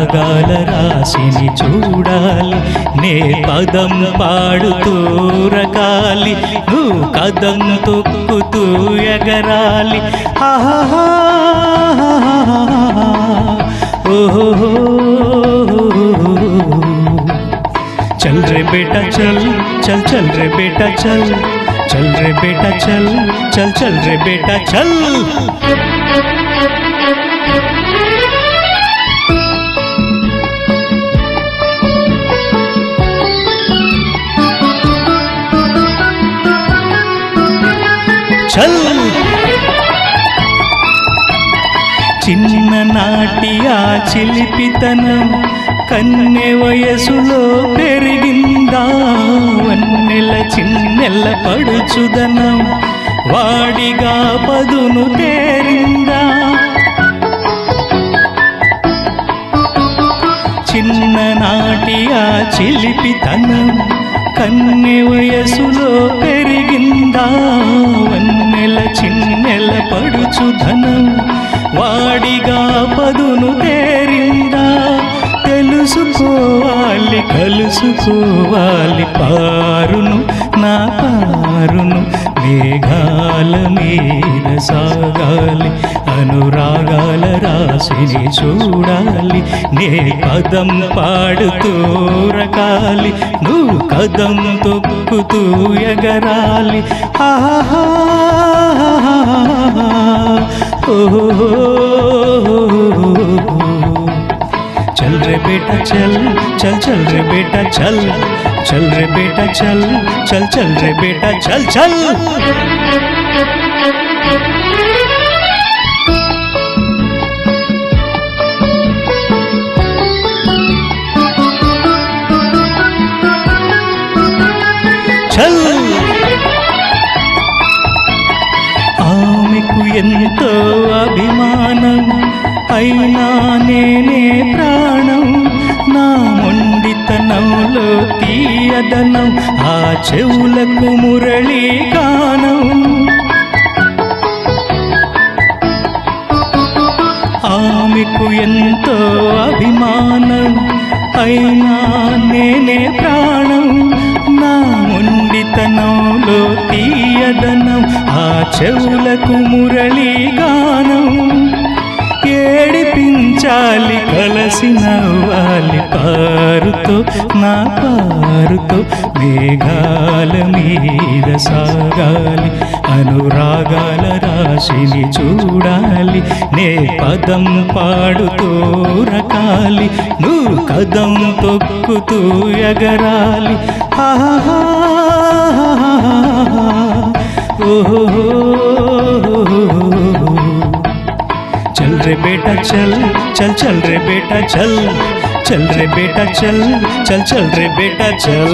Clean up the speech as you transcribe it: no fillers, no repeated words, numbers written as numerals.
అనురాగాల రాశిని చూడాలి, నే పదం పాడుతూ రకాలి, నువ్వు కదం తొక్కుతూ ఎగరాలి. ఆహా ఓహో चल रे बेटा चल चल चल रे बेटा चल चल रे बेटा चल चल चल रे बेटा चल चल చిన్ననాటి ఆ చిలిపితనం కన్నె వయసులో పెరిగిందా, వన్నెల చిన్నెల్ల పడుచుదనం వాడిగా పదును తేరిందా. చిన్ననాటి ఆ చిలిపితనం కన్నె వయసులో పెరిగిందా, వన్నెల చిన్నెల పడుచుదనం వాడిగా పదును తేరిందా. తెలుసుకోవాలి కలుసుకోవాలి పారును నా పారును, మేఘాల మీద సాగాలి, అనురాగాల రాశిని చూడాలి, నే పదం పాడుతూ రకాలి, నువ్వు కదం తొక్కుతూ ఎగరాలి. ఆహా ఓహో चल रे बेटा चल चल चल रे बेटा चल चल रे बेटा चल चल चल रे बेटा चल चल चल ఆమెకు ఎంతో అభిమానం, అయినా నేనే ప్రాణం, నా మొండితనంలో తీయదనం, ఆ చెవులకు మురళీ గానం. ఆమెకు ఎంతో అభిమానం, అయినా నేనే ప్రాణం, నా మొండితనంలో తీయదనం, ఆ చెవులకు మురళీ గానం. ఏడిపించాలి కలసి నవ్వాలి పారుతో నా పారుతో, మేఘాల మీద సాగాలి, అనురాగాల రాశిని చూడాలి, నే పదం పాడుతూ రకాలి, నువ్వు కదం తొక్కుతూ ఎగరాలి. ఆహా ఓహో चल रे बेटा चल चल चल रे बेटा चल चल रे बेटा चल चल चल रे बेटा चल